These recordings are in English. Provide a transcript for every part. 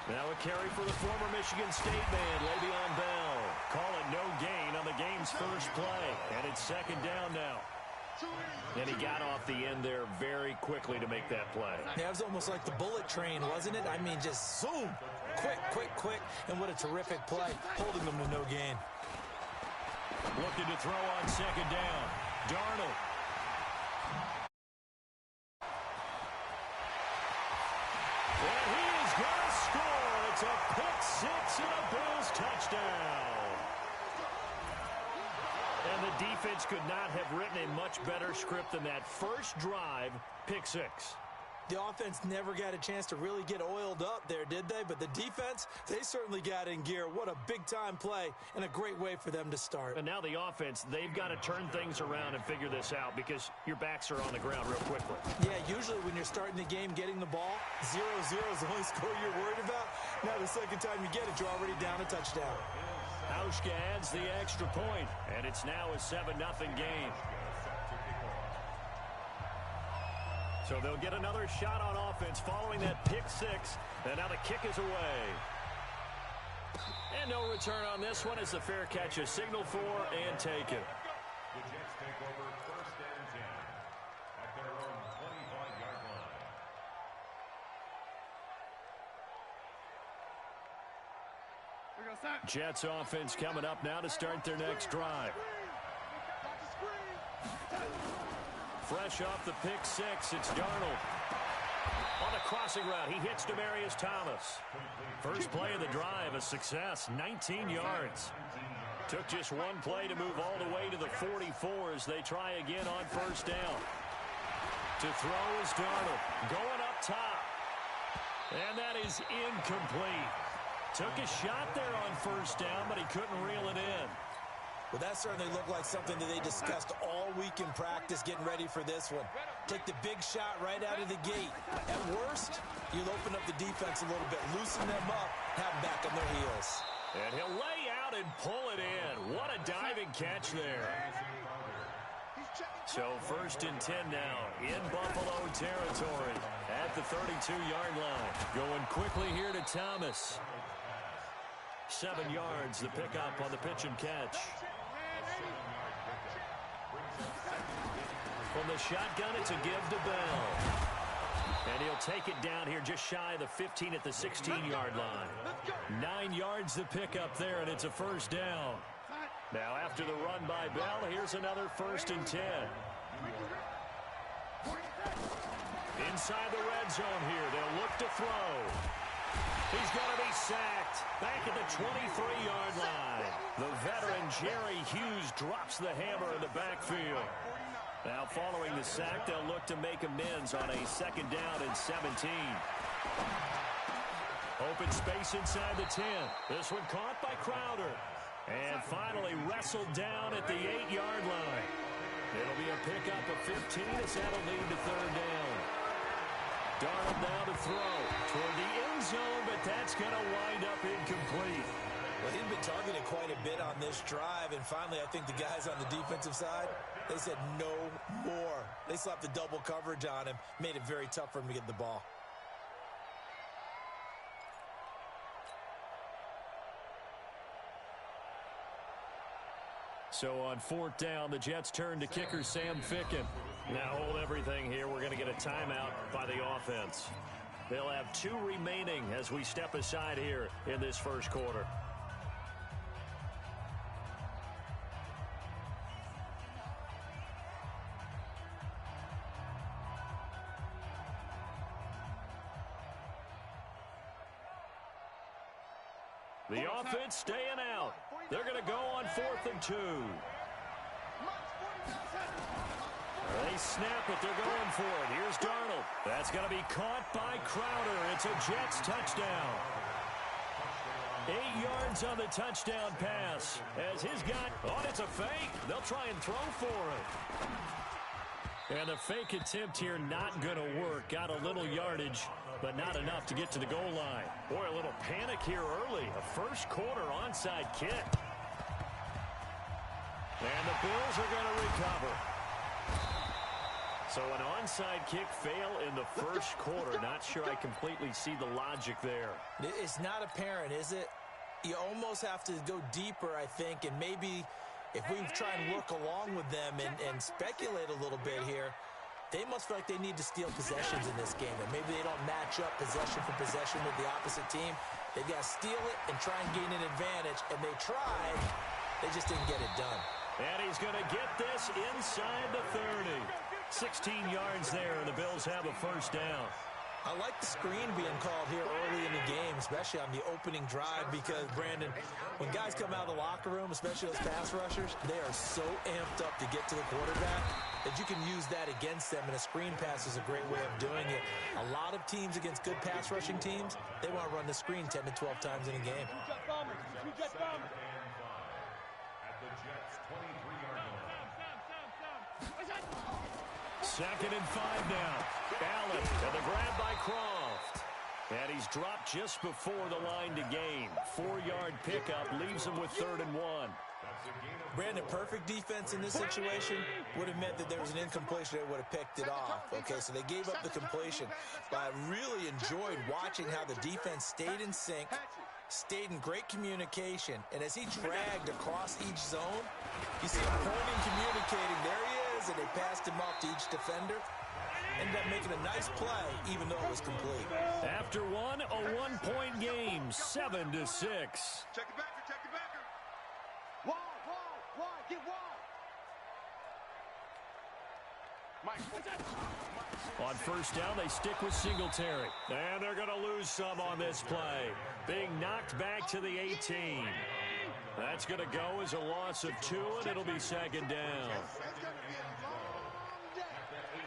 Now a carry for the former Michigan State man, Le'Veon Bell. Call it no gain on the game's first play. And it's second down now. And he got off the end there very quickly to make that play. Yeah, it was almost like the bullet train, wasn't it? I mean, just zoom. Quick, quick, quick. And what a terrific play, holding them to no gain. Looking to throw on second down. Darnold. And he is going to score. It's a pick-6 and a Bills touchdown. And the defense could not have written a much better script than that first drive, pick-6. The offense never got a chance to really get oiled up there, did they? But the defense, they certainly got in gear. What a big-time play and a great way for them to start. And now the offense, they've got to turn things around and figure this out because your backs are on the ground real quickly. Yeah, usually when you're starting the game getting the ball, 0-0 is the only score you're worried about. Now the second time you get it, you're already down a touchdown. Hauschka adds the extra point, and it's now a 7-0 game. So they'll get another shot on offense following that pick-6, and now the kick is away. And no return on this one as the fair catch is signaled for and taken. The Jets take over first and 10 at their own 25-yard line. Jets offense coming up now to start their next drive. Fresh off the pick-6, it's Darnold. On the crossing route, he hits Demaryius Thomas. First play of the drive, a success, 19 yards. Took just one play to move all the way to the 44 as they try again on first down. To throw is Darnold, going up top. And that is incomplete. Took a shot there on first down, but he couldn't reel it in. Well, that certainly looked like something that they discussed all week in practice getting ready for this one. Take the big shot right out of the gate. At worst, you'll open up the defense a little bit, loosen them up, have them back on their heels. And he'll lay out and pull it in. What a diving catch there. So first and 10 now in Buffalo territory at the 32-yard line. Going quickly here to Thomas. 7 yards, the pickup on the pitch and catch. From the shotgun, it's a give to Bell. And he'll take it down here just shy of the 15 at the 16-yard line. 9 yards the pickup there, and it's a first down. Now after the run by Bell, here's another first and 10. Inside the red zone here, they'll look to throw. He's going to be sacked back at the 23-yard line. The veteran Jerry Hughes drops the hammer in the backfield. Now following the sack, they'll look to make amends on a second down and 17. Open space inside the 10. This one caught by Crowder. And finally wrestled down at the 8-yard line. It'll be a pickup of 15 as that'll lead to third down. Darnold now to throw toward the end zone, but that's going to wind up incomplete. Well, he's been targeted quite a bit on this drive, and finally I think the guys on the defensive side, they said no more. They slapped the double coverage on him, made it very tough for him to get the ball. So on fourth down, the Jets turn to kicker Sam Ficken. Now hold everything here. We're going to get a timeout by the offense. They'll have 2 remaining as we step aside here in this first quarter. The offense staying out. They're going to go on 4th and 2. They snap it. They're going for it. Here's Darnold. That's going to be caught by Crowder. It's a Jets touchdown. 8 yards on the touchdown pass. As his got, oh, it's a fake. They'll try and throw for it. And the fake attempt here not going to work. Got a little yardage, but not enough to get to the goal line. Boy, a little panic here early. A first quarter onside kick. And the Bills are going to recover. So an onside kick fail in the first quarter. Not sure I completely see the logic there. It's not apparent, is it? You almost have to go deeper, I think, and maybe if we try and work along with them and speculate a little bit here, they must feel like they need to steal possessions in this game, and maybe they don't match up possession for possession with the opposite team. They've got to steal it and try and gain an advantage, and they tried. They just didn't get it done. And he's going to get this inside the 30. 16 yards there, and the Bills have a first down. I like the screen being called here early in the game, especially on the opening drive, because, Brandon, when guys come out of the locker room, especially those pass rushers, they are so amped up to get to the quarterback that you can use that against them, and a screen pass is a great way of doing it. A lot of teams against good pass rushing teams, they want to run the screen 10 to 12 times in a game. Second and 5 now. Allen and the grab by Croft. And he's dropped just before the line to gain. 4-yard pickup leaves him with 3rd and 1. Brandon, perfect defense in this situation would have meant that there was an incompletion. They would have picked it off. Okay, so they gave up the completion. But I really enjoyed watching how the defense stayed in sync, stayed in great communication. And as he dragged across each zone, you see him pointing, communicating. There he is, and they passed him off to each defender. Ended up making a nice play, even though it was complete. After one, a 1-point game, 7-6. Check the backer, check the backer. Wall, get wall. On first down, they stick with Singletary. And they're going to lose some on this play. Being knocked back to the 18. That's going to go as a loss of 2, and it'll be 2nd down. That's going to be a long day.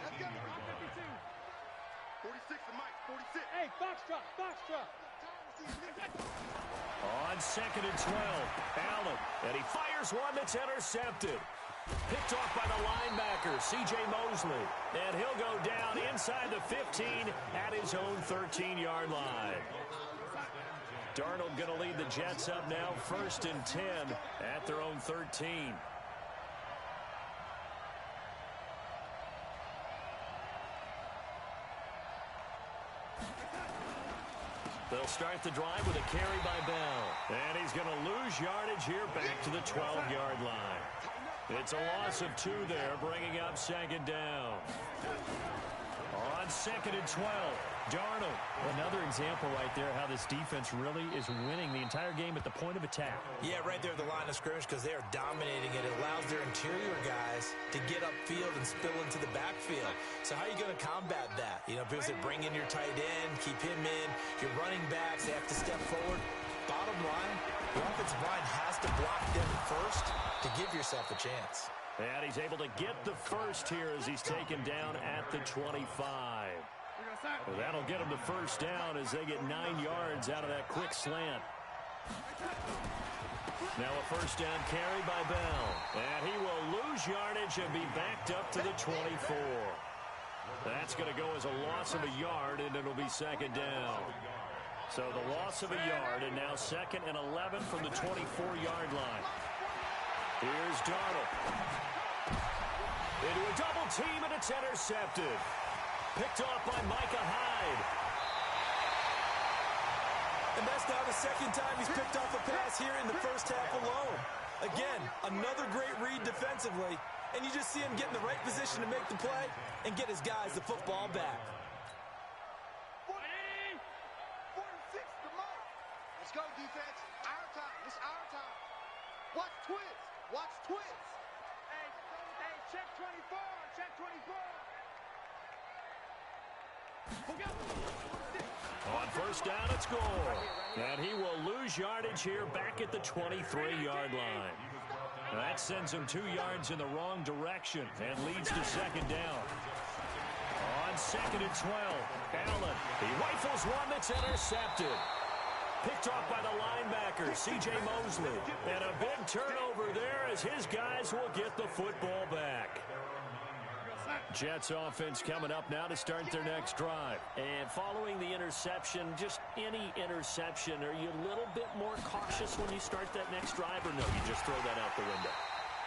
That's going to be 46 to Mike, 46. Hey, Foxtrot. On 2nd and 12, Allen, and he fires one that's intercepted. Picked off by the linebacker, C.J. Mosley. And he'll go down inside the 15 at his own 13-yard line. Darnold going to lead the Jets up now, 1st and 10 at their own 13. They'll start the drive with a carry by Bell. And he's going to lose yardage here back to the 12-yard line. It's a loss of 2 there, bringing up 2nd down. On 2nd and 12, Darnold. Another example right there how this defense really is winning the entire game at the point of attack. Yeah, right there at the line of scrimmage, because they are dominating it. It allows their interior guys to get upfield and spill into the backfield. So how are you going to combat that? You know, people say bring in your tight end, keep him in. Your running backs, they have to step forward. Bottom line, the offensive line has to block them first to give yourself a chance. And he's able to get the first here as he's taken down at the 25. Well, that'll get him the first down as they get 9 yards out of that quick slant. Now a first down carry by Bell. And he will lose yardage and be backed up to the 24. That's going to go as a loss of a yard, and it'll be 2nd down. So the loss of a yard, and now 2nd and 11 from the 24-yard line. Here's Darnold. Into a double team, and it's intercepted. Picked off by Micah Hyde. And that's now the 2nd time he's picked off a pass here in the first half alone. Again, another great read defensively, and you just see him get in the right position to make the play and get his guys the football back. 46 to Mike. Let's go, defense. Our time. It's our time. Watch Twitz. Hey, check 24. Check 24. On first down, it's Gore. And he will lose yardage here back at the 23-yard line. That sends him 2 yards in the wrong direction and leads to 2nd down. On 2nd and 12, Allen. He rifles one that's intercepted. Picked off by the linebacker, C.J. Mosley. And a big turnover there as his guys will get the football back. Jets offense coming up now to start their next drive. And following the interception, just any interception, are you a little bit more cautious when you start that next drive, or no, you just throw that out the window?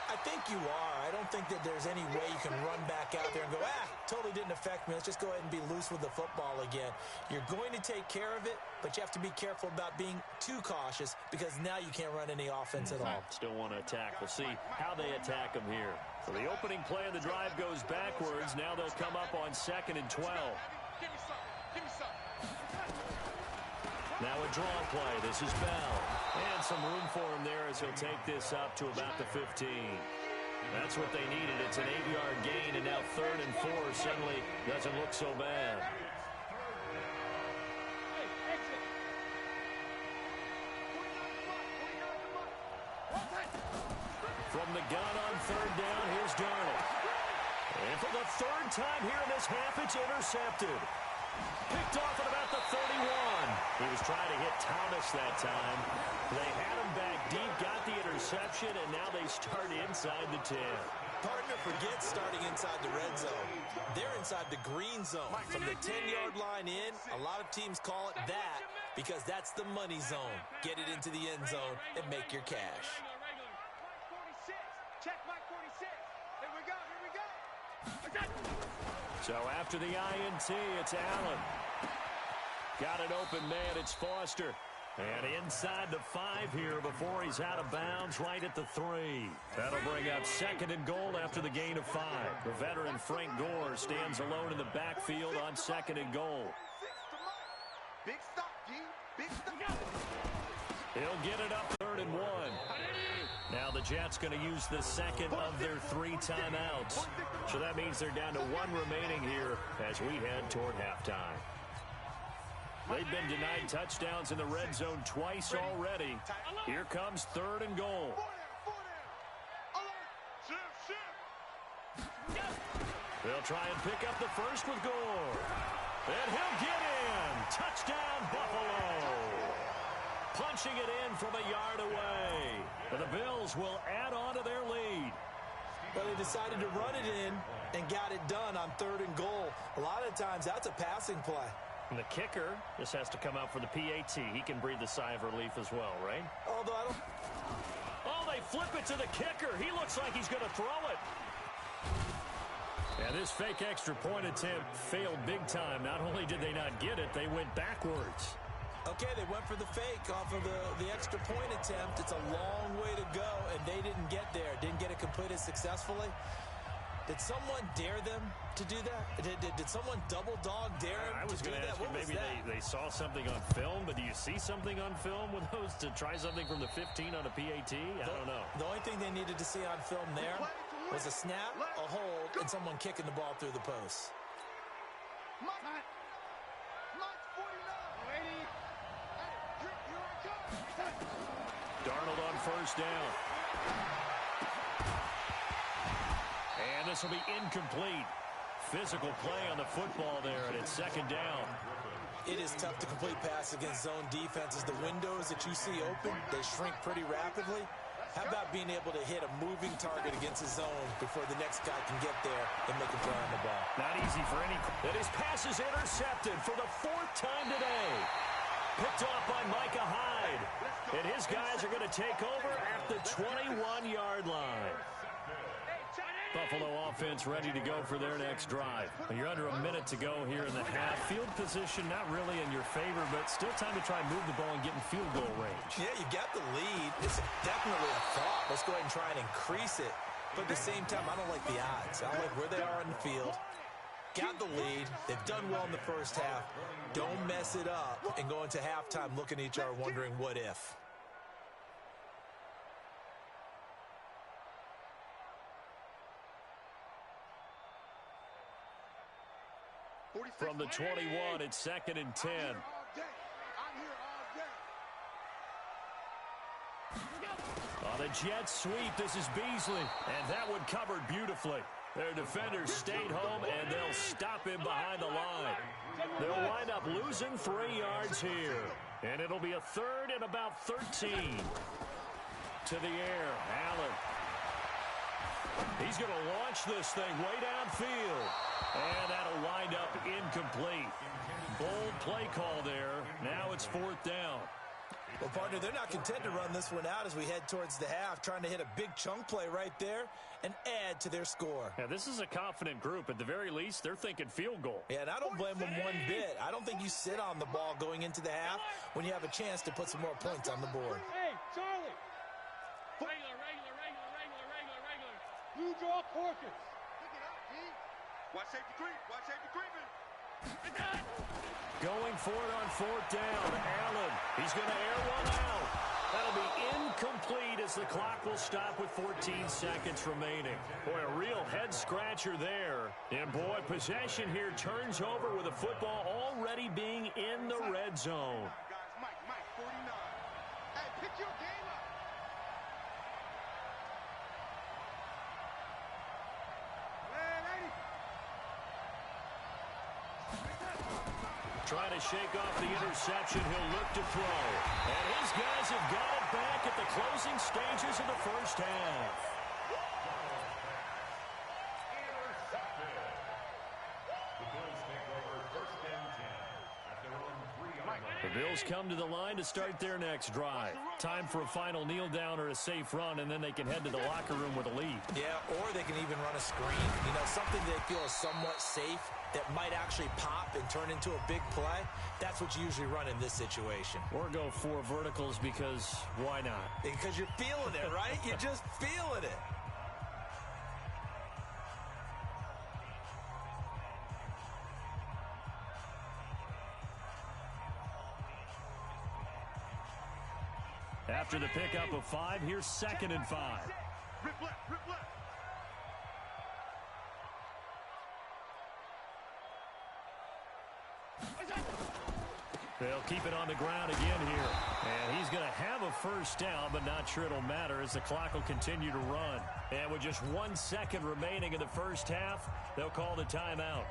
I think you are. I don't think that there's any way you can run back out there and go, totally didn't affect me. Let's just go ahead and be loose with the football again. You're going to take care of it, but you have to be careful about being too cautious because now you can't run any offense at all. Still want to attack. We'll see how they attack them here. So the opening play of the drive goes backwards. Now they'll come up on 2nd and 12. Now a draw play. This is Bell. And some room for him there as he'll take this up to about the 15. That's what they needed. It's an 8-yard gain, and now 3rd and 4 suddenly doesn't look so bad. From the gun on 3rd down, here's Darnold. And for the 3rd time here in this half, it's intercepted. Picked off at about the 31. He was trying to hit Thomas that time. They had him back deep, got the interception, and now they start inside the 10. Partner forgets starting inside the red zone. They're inside the green zone. From the 10-yard line in, a lot of teams call it that because that's the money zone. Get it into the end zone and make your cash. Check Mike 46. Here we go. So after the INT, it's Allen. Got an open man, it's Foster. And inside the 5 here before he's out of bounds right at the 3. That'll bring up 2nd and goal after the gain of 5. The veteran Frank Gore stands alone in the backfield on 2nd and goal. Big stop, D. Big stop. He'll get it up 3rd and 1. Now the Jets going to use the 2nd of their 3 timeouts. So that means they're down to 1 remaining here as we head toward halftime. They've been denied touchdowns in the red zone twice already. Here comes 3rd and goal. They'll try and pick up the first with Gore. And he'll get in. Touchdown, Buffalo. Punching it in from a yard away. And the Bills will add on to their lead. Well, they decided to run it in and got it done on 3rd and goal. A lot of times, that's a passing play. And the kicker just has to come out for the PAT. He can breathe a sigh of relief as well, right? Although I don't... Oh, they flip it to the kicker. He looks like he's going to throw it. And this fake extra point attempt failed big time. Not only did they not get it, they went backwards. Okay, they went for the fake off of the extra point attempt. It's a long way to go, and they didn't get there. Didn't get it completed successfully. Did someone dare them to do that? Did someone double dog dare them I was to do going to that? ask you, maybe they saw something on film, but do you see something on film with those to try something from the 15 on a PAT? I don't know. The only thing they needed to see on film there was a snap, a hold, and someone kicking the ball through the post. Darnold on 1st down. And this will be incomplete. Physical play on the football there, and it's 2nd down. It is tough to complete pass against zone defenses. The windows that you see open, they shrink pretty rapidly. How about being able to hit a moving target against a zone before the next guy can get there and make a play on the ball? Not easy for any. And his pass is intercepted for the 4th time today. Picked off by Micah Hyde. And his guys are going to take over at the 21-yard line. Buffalo offense ready to go for their next drive. You're under a minute to go here in the half. Field position not really in your favor, but still time to try and move the ball and get in field goal range. Yeah, you got the lead. It's definitely a thought. Let's go ahead and try and increase it. But at the same time, I don't like the odds. I like where they are in the field. Got the lead. They've done well in the first half. Don't mess it up and go into halftime looking at each other wondering what if. From the 21, it's 2nd and 10. On the jet sweep, this is Beasley. And that one covered beautifully. Their defenders stayed home, and they'll stop him behind the line. They'll wind up losing 3 yards here. And it'll be a 3rd and about 13. To the air, Allen. He's going to launch this thing way downfield. And that'll wind up incomplete. Bold play call there. Now it's 4th down. Well, partner, they're not content to run this one out as we head towards the half, trying to hit a big chunk play right there and add to their score. Yeah, this is a confident group. At the very least, they're thinking field goal. Yeah, and I don't blame them one bit. I don't think you sit on the ball going into the half when you have a chance to put some more points on the board. Hey, Charlie. Regular. You draw courses. Pick it up, G. Watch safety creep. Watch safety creeping. Going for it on fourth down. Allen, he's going to air one out. That'll be incomplete as the clock will stop with 14 seconds remaining. Boy, a real head-scratcher there. And, boy, possession here turns over with the football already being in the red zone. Guys, Mike, 49. Hey, pick your game up. Trying to shake off the interception. He'll look to throw. And his guys have got it back at the closing stages of the first half. Intercepted. The Bills take over first and 10 at their own 3-yard line. The Bills come to the line to start their next drive. Time for a final kneel down or a safe run, and then they can head to the locker room with a lead. Yeah, or they can even run a screen. You know, something they feel is somewhat safe that might actually pop and turn into a big play. That's what you usually run in this situation. Or go 4 verticals because why not? Because you're feeling it, right? You're just feeling it. After the pickup of 5, here's 2nd and 5. Rip left. They'll keep it on the ground again here. And he's going to have a first down, but not sure it'll matter as the clock will continue to run. And with just 1 second remaining in the first half, they'll call the timeout.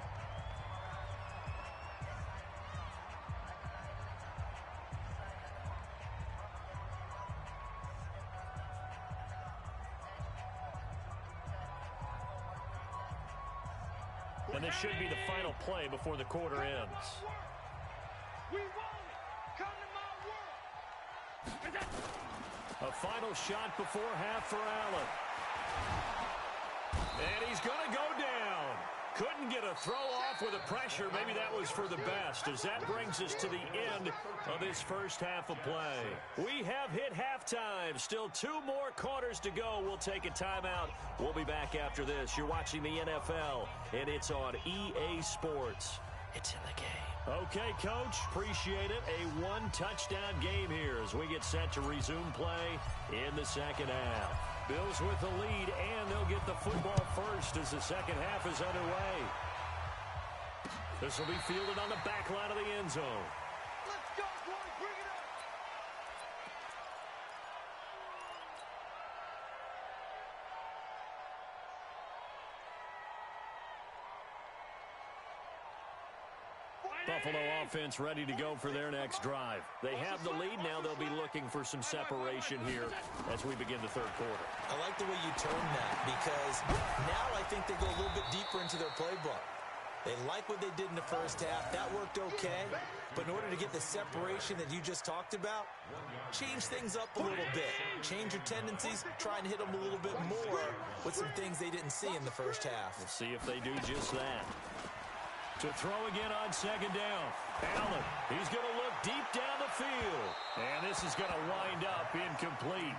And this should be the final play before the quarter ends. We want it. Come to my world. A final shot before half for Allen. And he's going to go down. Couldn't get a throw off with the pressure. Maybe that was for the best, as that brings us to the end of this first half of play. We have hit halftime. Still 2 more quarters to go. We'll take a timeout. We'll be back after this. You're watching the NFL, and it's on EA Sports. It's in the game. Okay, Coach, appreciate it. A 1-touchdown game here as we get set to resume play in the second half. Bills with the lead, and they'll get the football first as the second half is underway. This will be fielded on the back line of the end zone. Let's go, boys. Bring it up. Buffalo offense ready to go for their next drive. They have the lead. Now they'll be looking for some separation here as we begin the third quarter. I like the way you turned that because now I think they go a little bit deeper into their playbook. They like what they did in the first half. That worked okay. But in order to get the separation that you just talked about, change things up a little bit. Change your tendencies. Try and hit them a little bit more with some things they didn't see in the first half. We'll see if they do just that. To throw again on second down. Allen, he's going to look deep down the field. And this is going to wind up incomplete.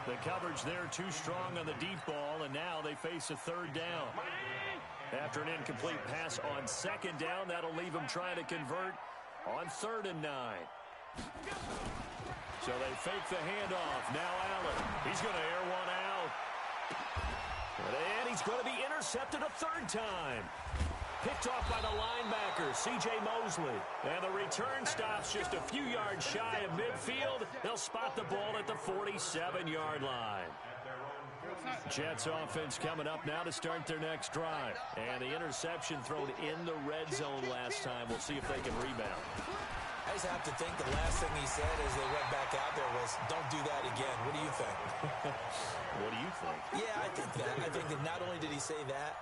The coverage there too strong on the deep ball, and now they face a third down. After an incomplete pass on second down, that'll leave them trying to convert on 3rd and 9. So they fake the handoff. Now Allen, he's going to air one out. And he's going to be intercepted a 3rd time. Picked off by the linebacker, C.J. Mosley. And the return stops just a few yards shy of midfield. They'll spot the ball at the 47-yard line. Jets offense coming up now to start their next drive. And the interception thrown in the red zone last time. We'll see if they can rebound. I just have to think the last thing he said as they went back out there was, don't do that again. What do you think? What do you think? Yeah, I think that. I think that not only did he say that,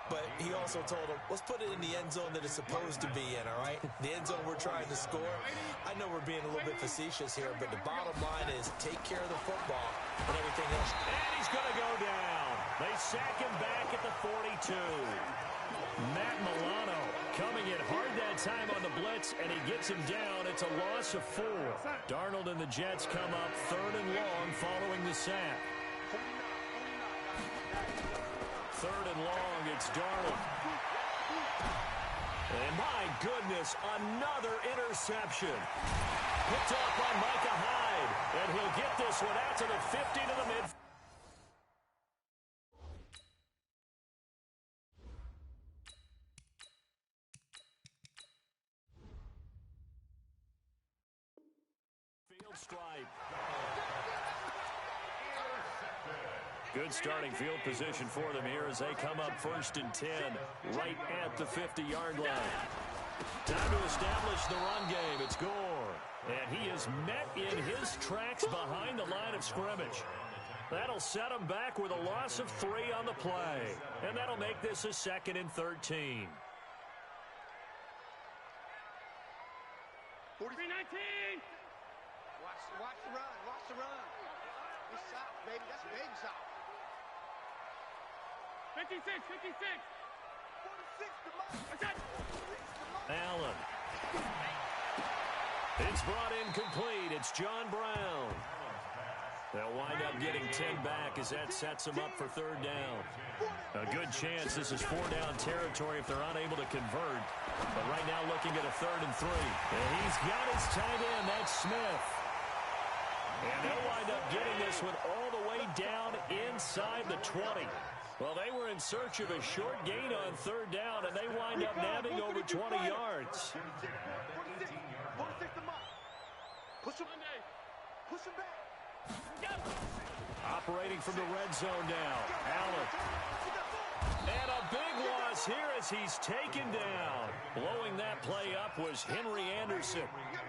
But he also told him, let's put it in the end zone that it's supposed to be in, all right? The end zone we're trying to score. I know we're being a little bit facetious here, but the bottom line is take care of the football and everything else. And he's going to go down. They sack him back at the 42. Matt Milano coming in hard that time on the blitz, and he gets him down. It's a loss of 4. Darnold and the Jets come up 3rd and long following the sack. 3rd and long, it's Darnold. And my goodness, another interception. Picked off by Micah Hyde, and he'll get this one out to the 50 to the midfield. Stripe. Good starting field position for them here as they come up 1st and 10 right at the 50-yard line. Time to establish the run game. It's Gore. And he is met in his tracks behind the line of scrimmage. That'll set him back with a loss of 3 on the play. And that'll make this a 2nd and 13. 43-19. Watch the run. Watch the run. It's south, baby. That's big south. 56. 46 to Mike. Allen. It's brought in complete. It's John Brown. They'll wind up getting 10 back as that sets them up for 3rd down. A good chance this is 4-down territory if they're unable to convert. But right now looking at a 3rd and 3. And he's got his tight end. That's Smith. And they'll wind up getting this one all the way down inside the 20. Well, they were in search of a short gain on 3rd down, and they wind up nabbing over 20 yards. 46 to Mike. Push him back. Operating from the red zone now. Allen. And a big loss here as he's taken down. Blowing that play up was Henry Anderson.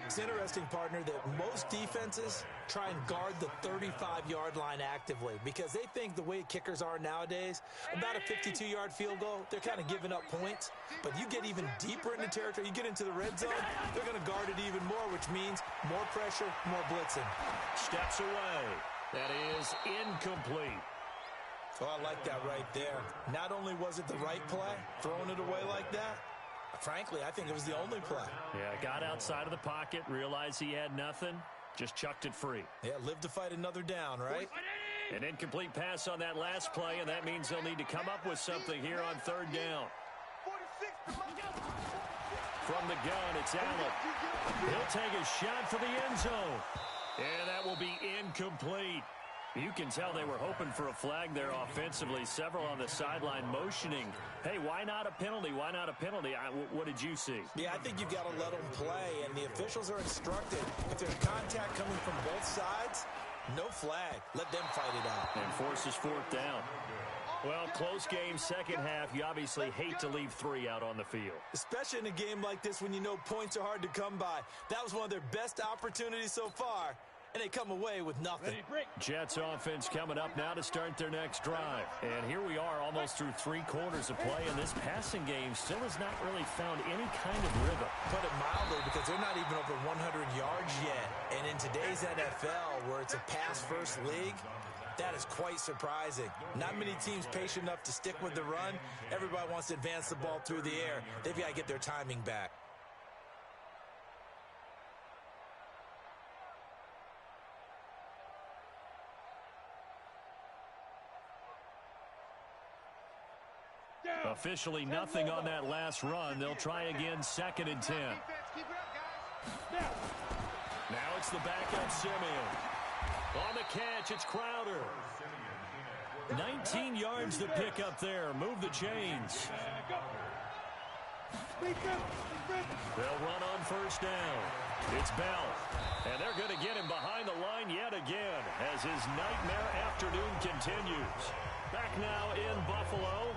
It's interesting, partner, that most defenses try and guard the 35-yard line actively because they think the way kickers are nowadays, about a 52-yard field goal, they're kind of giving up points. But you get even deeper into territory, you get into the red zone, they're going to guard it even more, which means more pressure, more blitzing. Steps away. That is incomplete. Oh, I like that right there. Not only was it the right play, throwing it away like that, frankly, I think it was the only play. Yeah, got outside of the pocket, realized he had nothing, just chucked it free. Yeah, live to fight another down, right? An incomplete pass on that last play, and that means they'll need to come up with something here on 3rd down. From the gun, it's Allen. He'll take a shot for the end zone. And that will be incomplete. You can tell they were hoping for a flag there offensively. Several on the sideline motioning. Hey, why not a penalty? Why not a penalty? What did you see? Yeah, I think you've got to let them play, and the officials are instructed. If there's contact coming from both sides, no flag. Let them fight it out. And forces 4th down. Well, close game, second half. You obviously hate to leave 3 out on the field. Especially in a game like this when you know points are hard to come by. That was one of their best opportunities so far. And they come away with nothing. Jets offense coming up now to start their next drive. And here we are almost through 3 quarters of play, and this passing game still has not really found any kind of rhythm. Put it mildly, because they're not even over 100 yards yet. And in today's NFL, where it's a pass-first league, that is quite surprising. Not many teams patient enough to stick with the run. Everybody wants to advance the ball through the air. They've got to get their timing back. Officially nothing on that last run. They'll try again 2nd and 10. Now it's the backup Simeon. On the catch, it's Crowder. 19 yards to pick up there. Move the chains. They'll run on 1st down. It's Bell. And they're going to get him behind the line yet again as his nightmare afternoon continues. Back now in Buffalo.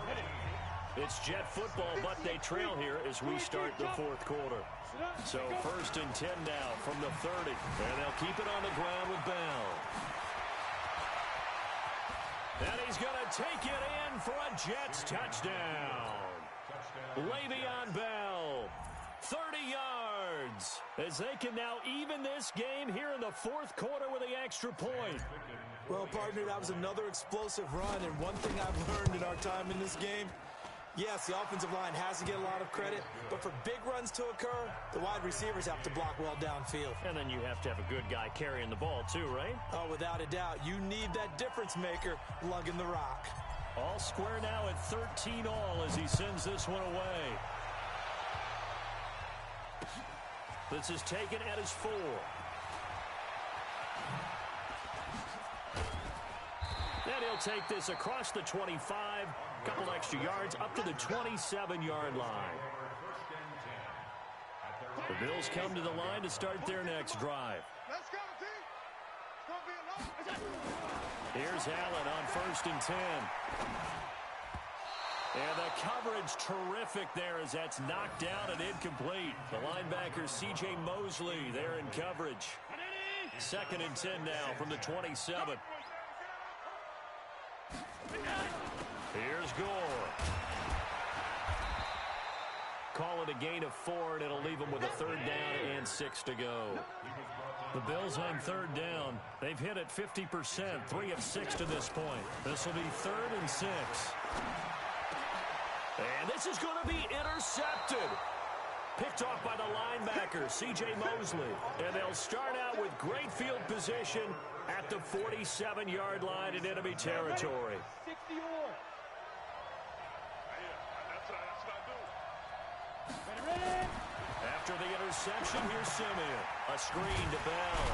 It's Jet football, but they trail here as we start the 4th quarter. So 1st and 10 now from the 30. And they'll keep it on the ground with Bell. And he's going to take it in for a Jets touchdown. Le'Veon Bell, 30 yards, as they can now even this game here in the fourth quarter with the extra point. Well, partner, that was another explosive run, and one thing I've learned in our time in this game, yes, the offensive line has to get a lot of credit, but for big runs to occur, the wide receivers have to block well downfield. And then you have to have a good guy carrying the ball too, right? Oh, without a doubt. You need that difference maker lugging the rock. All square now at 13 all as he sends this one away. This is taken at his 4. And he'll take this across the 25, couple extra yards up to the 27-yard line. The Bills come to the line to start their next drive. Let's go, team. It's going to be a long. Here's Allen on 1st and 10. And the coverage terrific there as that's knocked down and incomplete. The linebacker C.J. Mosley there in coverage. 2nd and 10 now from the 27. Here's Gore. Call it a gain of 4, and it'll leave them with a 3rd down and 6 to go. The Bills on 3rd down. They've hit it 50%, 3 of 6 to this point. This will be 3rd and 6. And this is going to be intercepted. Picked off by the linebacker, C.J. Mosley. And they'll start out with great field position at the 47-yard line in enemy territory. After the interception, here's Simeon. A screen to Bell.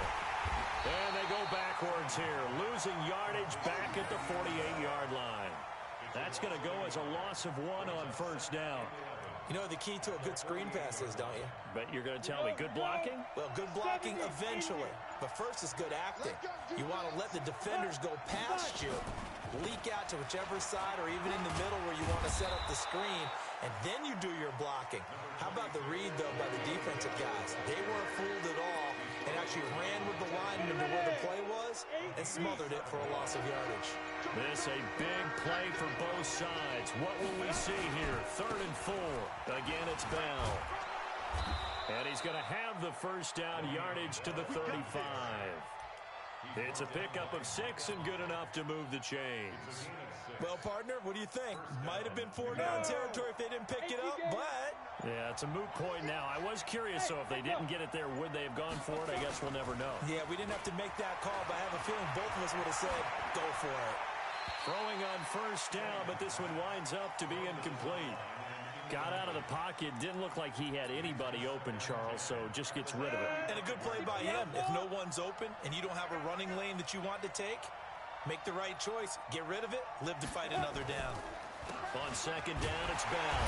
And they go backwards here, losing yardage back at the 48-yard line. That's going to go as a loss of 1 on 1st down. You know what the key to a good screen pass is, don't you? But you're going to tell me good blocking? Well, good blocking eventually. But first is good acting. You want to let the defenders go past you, leak out to whichever side or even in the middle where you want to set up the screen, and then you do your blocking. How about the read, though, by the defensive guys? They weren't fooled at all and actually ran with the lineman to where the play was and smothered it for a loss of yardage. This a big play for both sides. What will we see here? 3rd and 4. Again, it's Bell. And he's going to have the 1st down, yardage to the 35. It's a pickup of 6 and good enough to move the chains. Well, partner, what do you think? Might have been 4 down territory if they didn't pick it up, but... Yeah, it's a moot point now. I was curious, so if they didn't get it there, would they have gone for it? I guess we'll never know. Yeah, we didn't have to make that call, but I have a feeling both of us would have said, go for it. Throwing on 1st down, but this one winds up to be incomplete. Got out of the pocket. Didn't look like he had anybody open, Charles, so just gets rid of it. And a good play by him. If no one's open and you don't have a running lane that you want to take, make the right choice. Get rid of it. Live to fight another down. On 2nd down, it's Bell.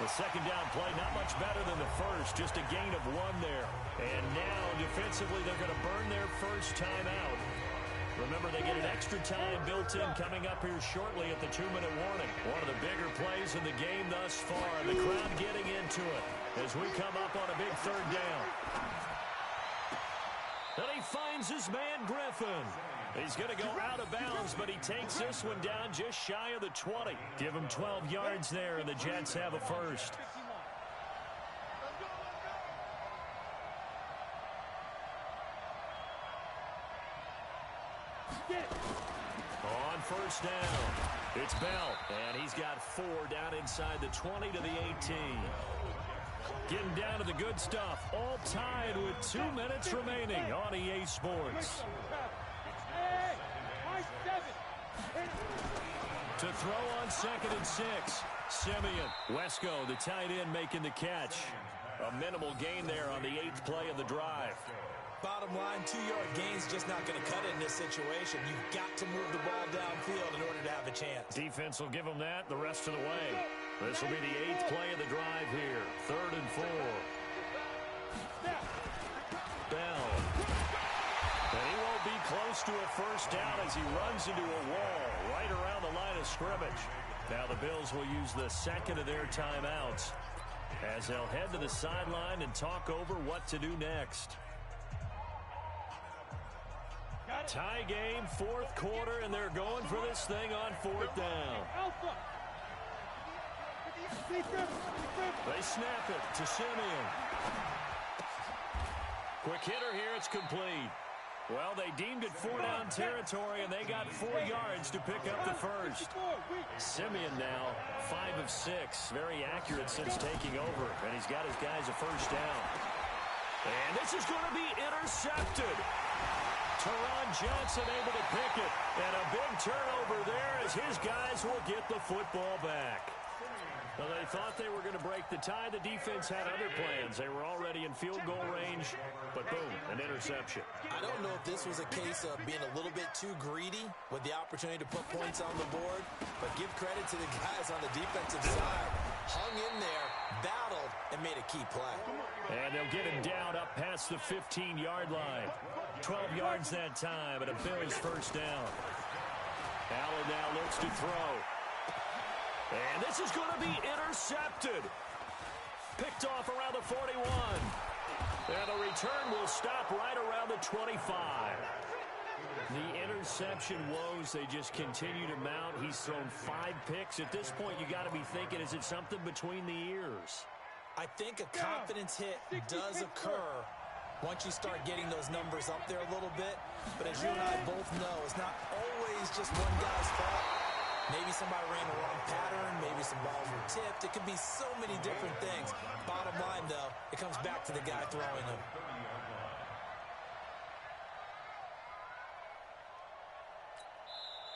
The 2nd down play, not much better than the first. Just a gain of 1 there. And now, defensively, they're going to burn their first time out. Remember, they get an extra time built in coming up here shortly at the 2-minute warning. One of the bigger plays in the game thus far. The crowd getting into it as we come up on a big 3rd down. And he finds his man, Griffin. He's going to go out of bounds, but he takes this one down just shy of the 20. Give him 12 yards there, and the Jets have a 1st. On 1st down, it's Bell, and he's got 4 down inside the 20 to the 18. Getting down to the good stuff, all tied with 2 minutes remaining on EA Sports. To throw on 2nd and 6, Simeon. Wesco, the tight end, making the catch. A minimal gain there on the 8th play of the drive. Bottom line, 2-yard gain's just not going to cut it in this situation. You've got to move the ball downfield in order to have a chance. Defense will give them that the rest of the way. This will be the 8th play of the drive here. 3rd and 4. Bell. And he won't be close to a 1st down as he runs into a wall right around the line of scrimmage. Now the Bills will use the 2nd of their timeouts as they'll head to the sideline and talk over what to do next. Tie game, fourth quarter, and they're going for this thing on fourth down. They snap it to Simeon. Quick hitter here, it's complete. Well, they deemed it 4-down territory, and they got 4 yards to pick up the first. Simeon now 5 of 6, very accurate since taking over, and he's got his guys a first down. And this is going to be intercepted. Teron Johnson able to pick it, and a big turnover there as his guys will get the football back. Well, they thought they were going to break the tie. The defense had other plans. They were already in field goal range, but boom, an interception. I don't know if this was a case of being a little bit too greedy with the opportunity to put points on the board, but give credit to the guys on the defensive side. Hung in there, battled, and made a key play. And they'll get him down up past the 15-yard line. 12 yards that time, and a Bills first down. Allen now looks to throw. And this is going to be intercepted. Picked off around the 41. And the return will stop right around the 25. The interception woes, they just continue to mount. He's thrown 5 picks. At this point, you got to be thinking, is it something between the ears? I think a confidence hit does occur once you start getting those numbers up there a little bit. But as you and I both know, it's not always just one guy's fault. Maybe somebody ran the wrong pattern. Maybe some balls were tipped. It could be so many different things. Bottom line, though, it comes back to the guy throwing them.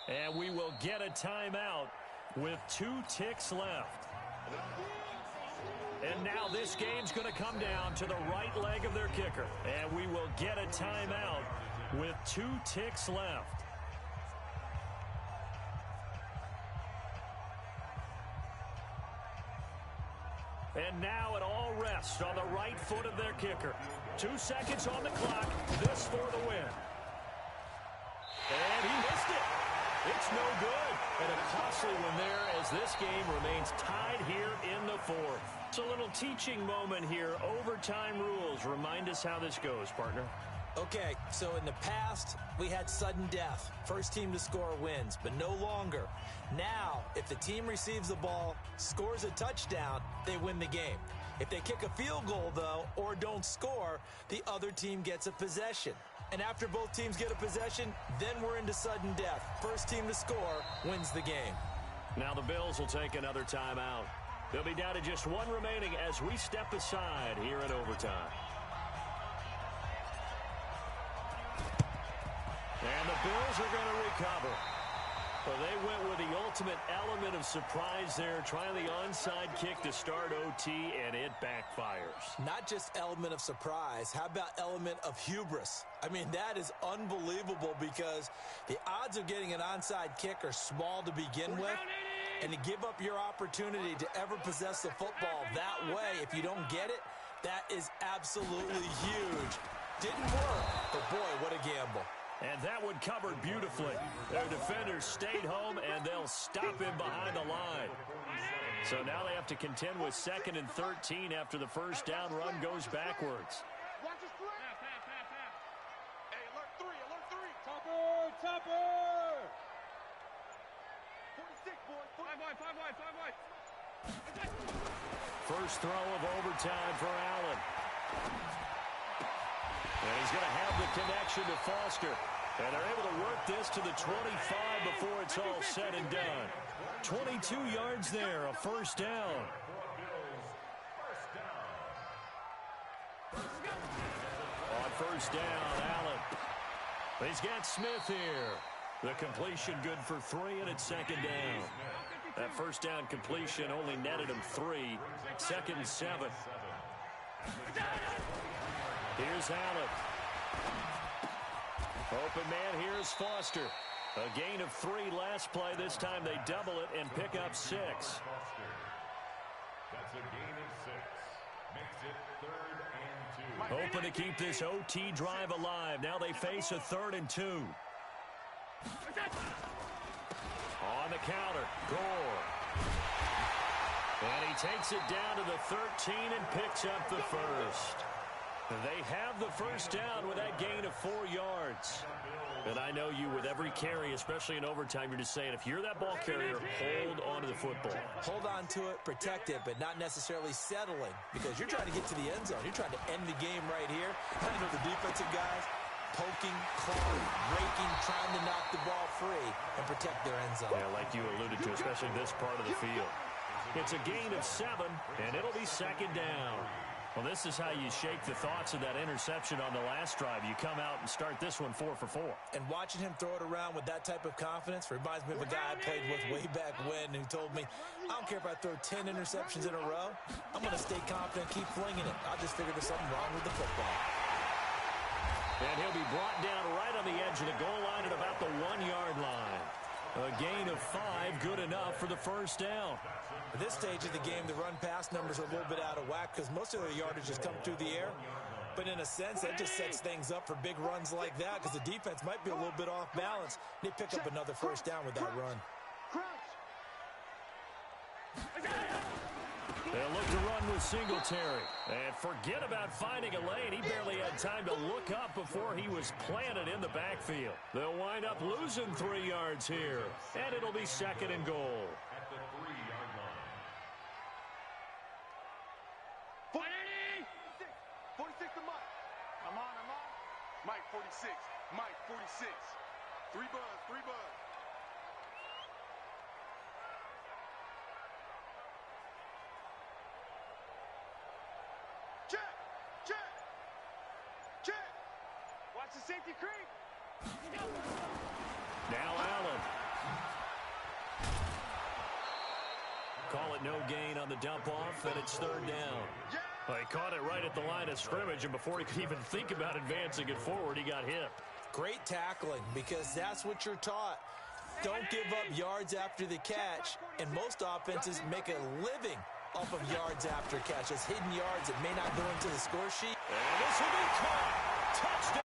And we will get a timeout with 2 ticks left. And now this game's going to come down to the right leg of their kicker. And we will get a timeout with 2 ticks left. And now it all rests on the right foot of their kicker. 2 seconds on the clock. This for the win. And he missed it. It's no good. And a costly one there as this game remains tied here in the fourth. It's a little teaching moment here. Overtime rules. Remind us how this goes, partner. Okay, so in the past, we had sudden death. First team to score wins, but no longer. Now, if the team receives the ball, scores a touchdown, they win the game. If they kick a field goal, though, or don't score, the other team gets a possession. And after both teams get a possession, then we're into sudden death. First team to score wins the game. Now the Bills will take another timeout. They'll be down to just 1 remaining as we step aside here in overtime. And the Bills are going to recover. Well, they went with the ultimate element of surprise there, trying the onside kick to start OT, and it backfires. Not just element of surprise. How about element of hubris? I mean, that is unbelievable because the odds of getting an onside kick are small to begin with. And to give up your opportunity to ever possess the football that way, if you don't get it, that is absolutely huge. Didn't work, but boy, what a gamble. And that one covered beautifully. Their defenders stayed home, and they'll stop him behind the line. So now they have to contend with 2nd and 13 after the first down run goes backwards. Watch his threat. Hey, alert 3, alert 3. Topper! 46, boys. 5 wide. First throw of overtime for Allen. And he's going to have the connection to Foster. And they're able to work this to the 25 before it's all said and done. 22 yards there, a first down. On first down, Allen. He's got Smith here. The completion good for 3, and it's 2nd down. That first down completion only netted him 3. 2nd and 7. Here's Allen. Open man, here's Foster. A gain of 3 last play. This time they double it and pick up 6. That's a gain of 6. Makes it 3rd and 2. Hoping to keep this OT drive alive. Now they face a 3rd and 2. On the counter, Gore. And he takes it down to the 13 and picks up the first. They have the first down with that gain of 4 yards. And I know you, with every carry, especially in overtime, you're just saying, if you're that ball carrier, hold on to the football. Hold on to it, protect it, but not necessarily settling, because you're trying to get to the end zone. You're trying to end the game right here. I know the defensive guys poking, clawing, breaking, trying to knock the ball free and protect their end zone. Yeah, like you alluded to, especially this part of the field. It's a gain of 7, and it'll be second down. Well, this is how you shake the thoughts of that interception on the last drive. You come out and start this one 4 for 4. And watching him throw it around with that type of confidence reminds me of a guy I played with way back when who told me, I don't care if I throw 10 interceptions in a row. I'm going to stay confident, keep flinging it. I just figured there's something wrong with the football. And he'll be brought down right on the edge of the goal line at about the 1-yard line. A gain of 5, good enough for the first down. At this stage of the game, the run-pass numbers are a little bit out of whack because most of their yardage has come through the air. But in a sense, that just sets things up for big runs like that because the defense might be a little bit off balance. They pick up another first down with that run. They'll look to run with Singletary. And forget about finding a lane. He barely had time to look up before he was planted in the backfield. They'll wind up losing 3 yards here. And it'll be second and goal. At the 3-yard line. 46 to Mike. I'm on. Mike, 46. Mike, 46. 3 buzz. Check. Watch the safety creep. Now Allen. Call it no gain on the dump off, and it's third down. Well, he caught it right at the line of scrimmage, and before he could even think about advancing it forward, he got hit. Great tackling because that's what you're taught. Don't give up yards after the catch, and most offenses make a living off of yards after catch. It's hidden yards that may not go into the score sheet. And this will be caught. Touchdown,